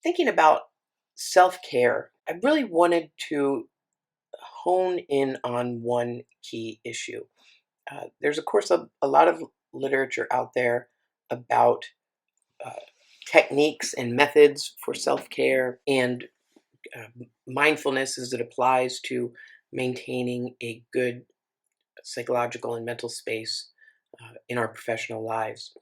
thinking about self-care, I really wanted to hone in on one key issue. There's, of course, a lot of literature out there about uh, techniques and methods for self-care and mindfulness as it applies to maintaining a good psychological and mental space in our professional lives.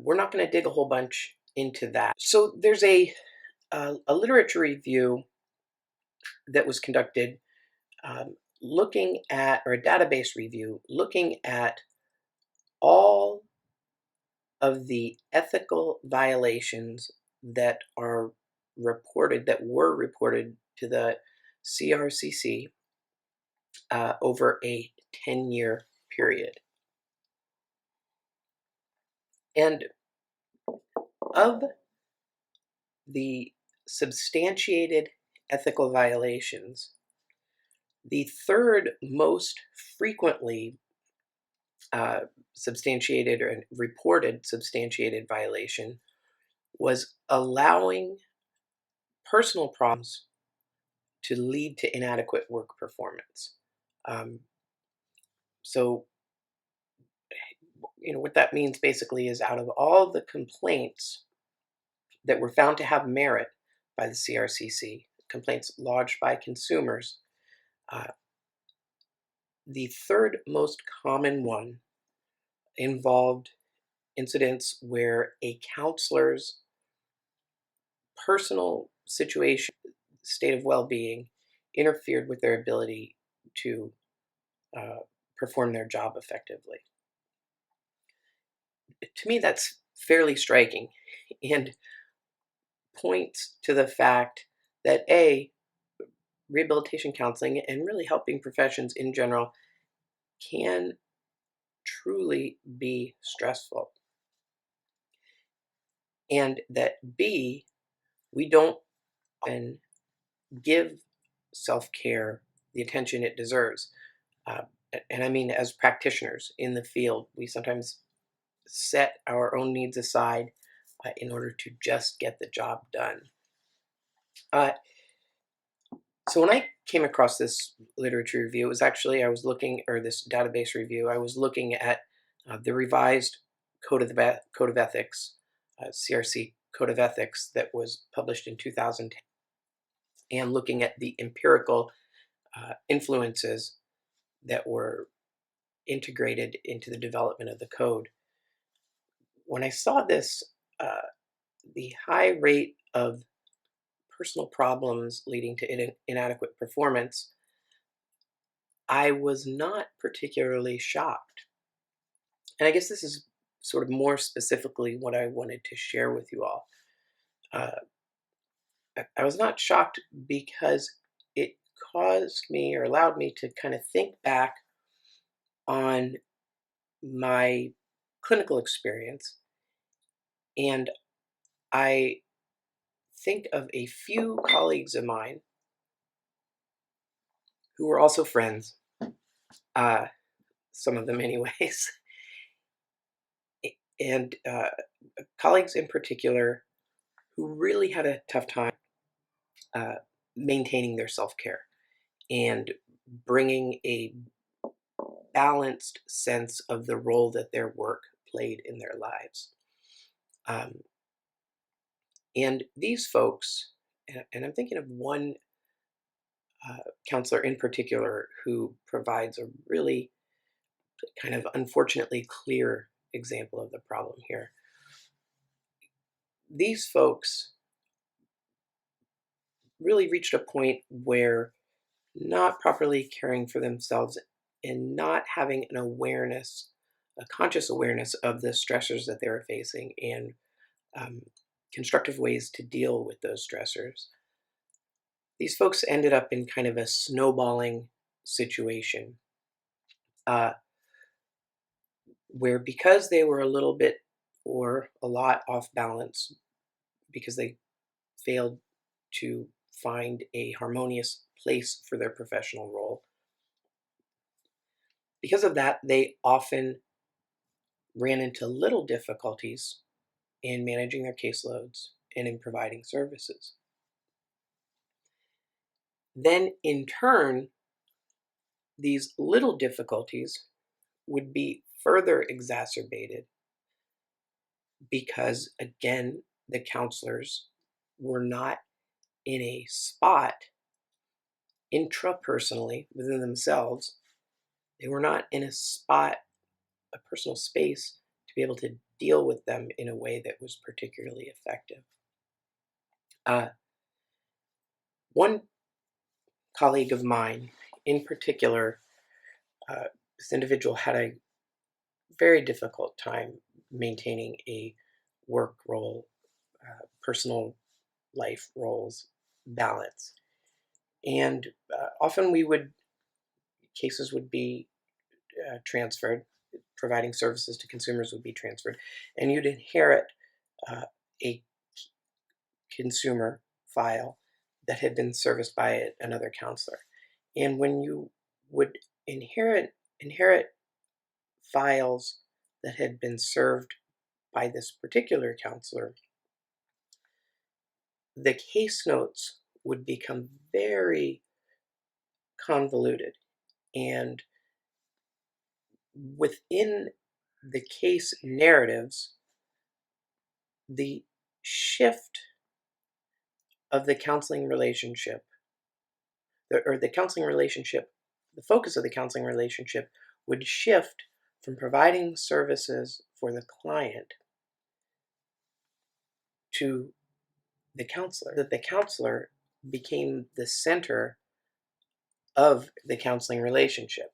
We're not going to dig a whole bunch into that. So there's a literature review that was conducted looking at, or a database review looking at all of the ethical violations that were reported to the CRCC over a 10-year period. And of the substantiated ethical violations, the third most frequently substantiated or reported substantiated violation was allowing personal problems to lead to inadequate work performance. Um, so, what that means basically is out of all the complaints that were found to have merit by the CRCC, complaints lodged by consumers, uh, the third most common one involved incidents where a counselor's personal situation, state of well-being, interfered with their ability to uh, perform their job effectively. To me, that's fairly striking and points to the fact that rehabilitation counseling and really helping professions in general can truly be stressful, and that we don't often give self-care the attention it deserves. Uh, and I mean, as practitioners in the field, we sometimes set our own needs aside in order to just get the job done. Uh, so when I came across this literature review, it was actually, I was looking, or this database review, I was looking at the revised Code of Ethics, CRC Code of Ethics, that was published in 2010, and looking at the empirical influences that were integrated into the development of the code. When I saw this, the high rate of personal problems leading to inadequate performance, I was not particularly shocked. And I guess this is sort of more specifically what I wanted to share with you all. Uh, I was not shocked because it caused me, or allowed me, to kind of think back on my clinical experience. And I think of a few colleagues of mine who were also friends, uh, some of them anyways, and colleagues in particular who really had a tough time uh, maintaining their self-care and bringing a balanced sense of the role that their work played in their lives. Um, and these folks, and I'm thinking of one counselor in particular who provides a really kind of unfortunately clear example of the problem here. These folks really reached a point where not properly caring for themselves and not having an awareness, a conscious awareness of the stressors that they were facing, and um, constructive ways to deal with those stressors. These folks ended up in kind of a snowballing situation uh, where, because they were a little bit or a lot off balance, because they failed to find a harmonious place for their professional role, because of that, they often ran into little difficulties in managing their caseloads and in providing services. Then in turn, these little difficulties would be further exacerbated because, again, the counselors were not in a spot intrapersonally within themselves. They were not in a spot, a personal space, to be able to deal with them in a way that was particularly effective. One colleague of mine in particular, this individual had a very difficult time maintaining a work role, personal life roles balance. And often cases would be transferred, providing services to consumers would be transferred, and you'd inherit a consumer file that had been serviced by another counselor. And when you would inherit files that had been served by this particular counselor, the case notes would become very convoluted. And within the case narratives, the shift of the counseling relationship, the counseling relationship, the focus of the counseling relationship would shift from providing services for the client to the counselor, that the counselor became the center of the counseling relationship.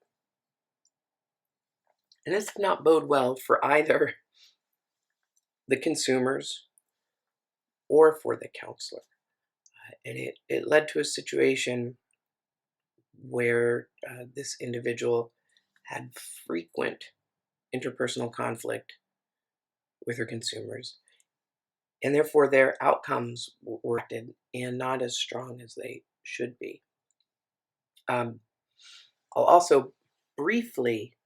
And this did not bode well for either the consumers or for the counselor. And it led to a situation where this individual had frequent interpersonal conflict with her consumers, and therefore their outcomes were acted and not as strong as they should be. I'll also briefly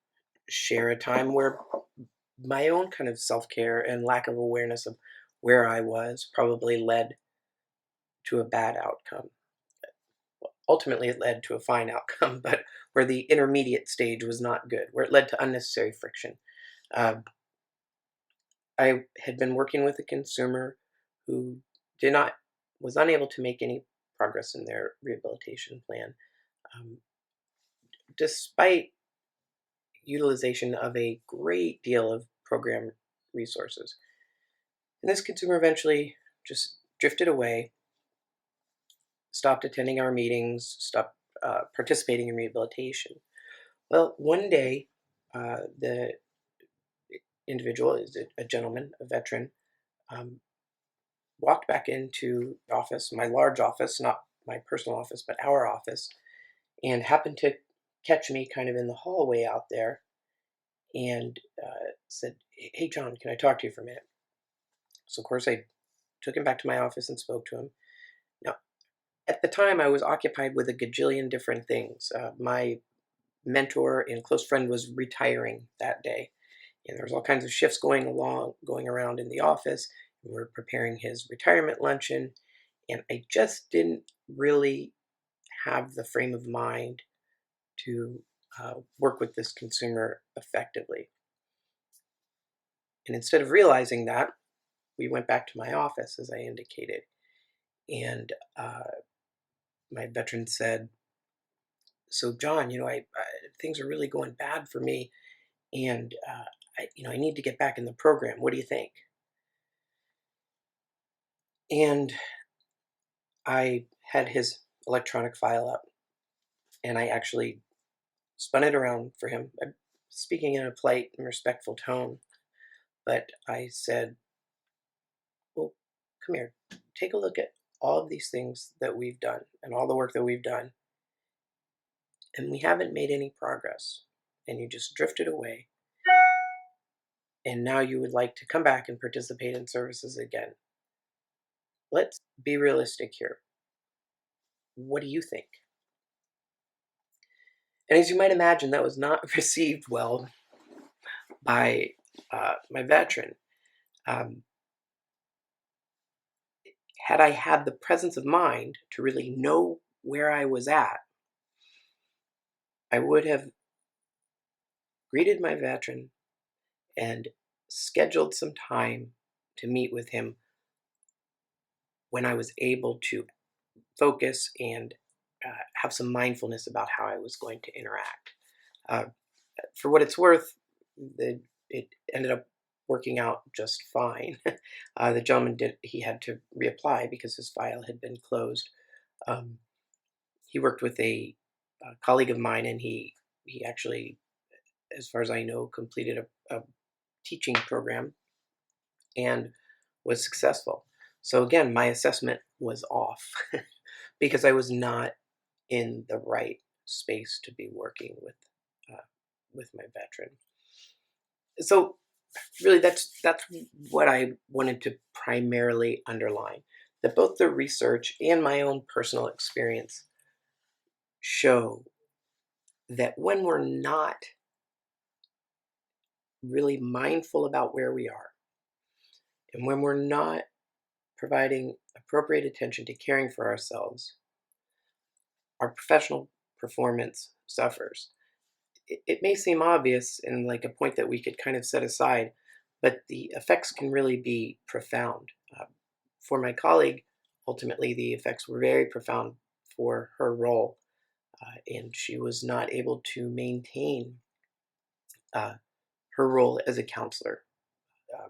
share a time where my own kind of self-care and lack of awareness of where I was probably led to a bad outcome. Ultimately, it led to a fine outcome, but where the intermediate stage was not good, where it led to unnecessary friction. I had been working with a consumer who was unable to make any progress in their rehabilitation plan, despite utilization of a great deal of program resources. And this consumer eventually just drifted away, stopped attending our meetings, stopped participating in rehabilitation. Well, one day, the individual is a gentleman, a veteran, walked back into the office, my large office, not my personal office, but our office, and happened to catch me kind of in the hallway out there and said, "Hey, John, can I talk to you for a minute?" So, of course, I took him back to my office and spoke to him. Now, at the time, I was occupied with a gajillion different things. My mentor and close friend was retiring that day, and there was all kinds of shifts going around in the office. We were preparing his retirement luncheon, and I just didn't really have the frame of mind to work with this consumer effectively. And instead of realizing that, we went back to my office, as I indicated. And my veteran said, "So, John, things are really going bad for me, and I need to get back in the program. What do you think?" And I had his electronic file up, and I actually spun it around for him, speaking in a polite and respectful tone. But I said, "Well, come here, take a look at all of these things that we've done and all the work that we've done, and we haven't made any progress. And you just drifted away. And now you would like to come back and participate in services again. Let's be realistic here. What do you think?" And as you might imagine, that was not received well by my veteran. had I had the presence of mind to really know where I was at, I would have greeted my veteran and scheduled some time to meet with him when I was able to focus and have some mindfulness about how I was going to interact. Uh, for what it's worth, it ended up working out just fine. The gentleman he had to reapply because his file had been closed. Um, he worked with a colleague of mine, and he actually, as far as I know, completed a teaching program and was successful. So again, my assessment was off because I was not in the right space to be working uh, with my veteran. So really, that's what I wanted to primarily underline, that both the research and my own personal experience show that when we're not really mindful about where we are, and when we're not providing appropriate attention to caring for ourselves, our professional performance suffers. It may seem obvious and like a point that we could kind of set aside, but the effects can really be profound. For my colleague, ultimately, the effects were very profound for her role, and she was not able to maintain uh, her role as a counselor. Uh,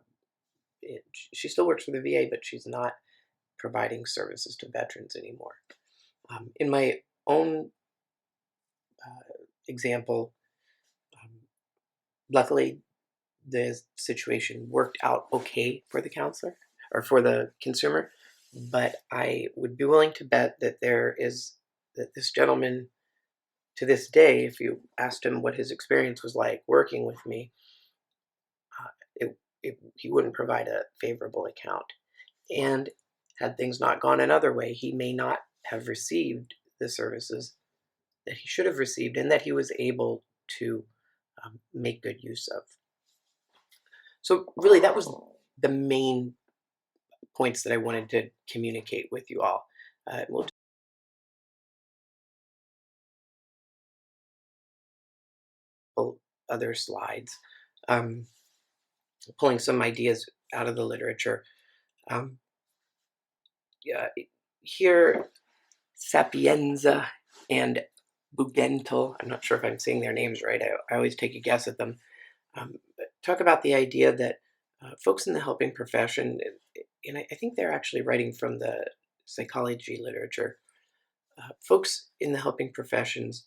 she still works for the VA, but she's not providing services to veterans anymore. In my own example, um, luckily, the situation worked out okay for the counselor or for the consumer, but I would be willing to bet that that this gentleman, to this day, if you asked him what his experience was like working with me, he wouldn't provide a favorable account. And had things not gone another way, he may not have received the services that he should have received and that he was able to make good use of. So, really, that was the main points that I wanted to communicate with you all. We'll pull other slides, um, pulling some ideas out of the literature. Um, yeah, here, Sapienza and Bugental, I'm not sure if I'm saying their names right. I always take a guess at them. Talk about the idea that folks in the helping profession, and I think they're actually writing from the psychology literature, folks in the helping professions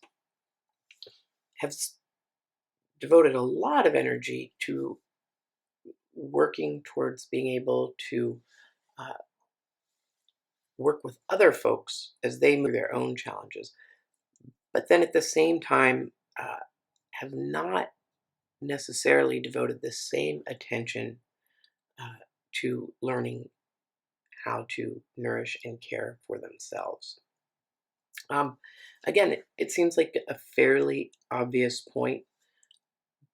have devoted a lot of energy to working towards being able to uh, work with other folks as they move their own challenges, but then at the same time have not necessarily devoted the same attention uh, to learning how to nourish and care for themselves. Um, Again, it seems like a fairly obvious point,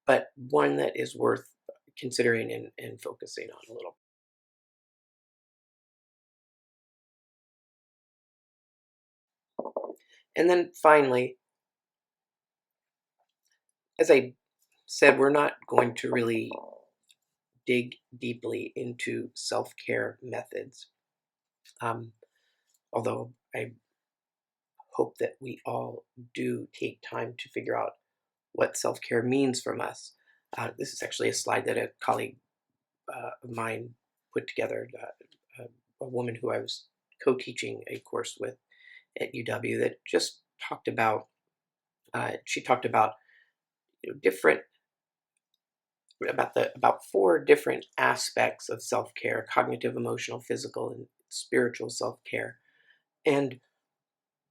but one that is worth considering and focusing on a little. And then finally, as I said, we're not going to really dig deeply into self care methods, um, although I hope that we all do take time to figure out what self care means from us. This is actually a slide that a colleague of mine put together, a woman who I was co teaching a course with at UW that just talked about, she talked about different about four different aspects of self-care: cognitive, emotional, physical, and spiritual self-care, and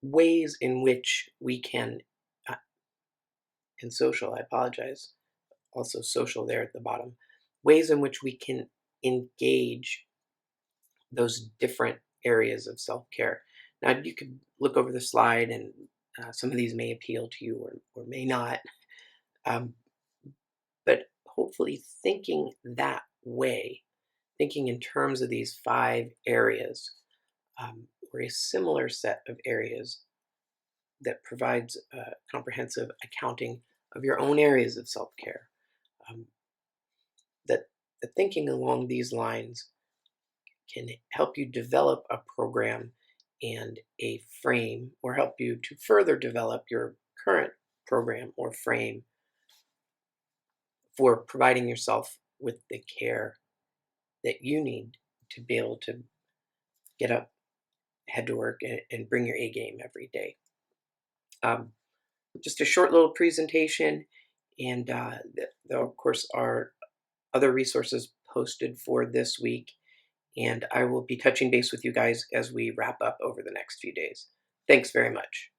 ways in which we can uh, and social, I apologize, also social there at the bottom, ways in which we can engage those different areas of self-care. Now you could look over the slide, and some of these may appeal to you or may not, um, but hopefully thinking that way, thinking in terms of these five areas, or a similar set of areas that provides comprehensive accounting of your own areas of self care. Um, that the thinking along these lines can help you develop a program and a frame, or help you to further develop your current program or frame for providing yourself with the care that you need to be able to get up, head to work, and bring your A game every day. Um, just a short little presentation, and there, of course, are other resources posted for this week. And I will be touching base with you guys as we wrap up over the next few days. Thanks very much.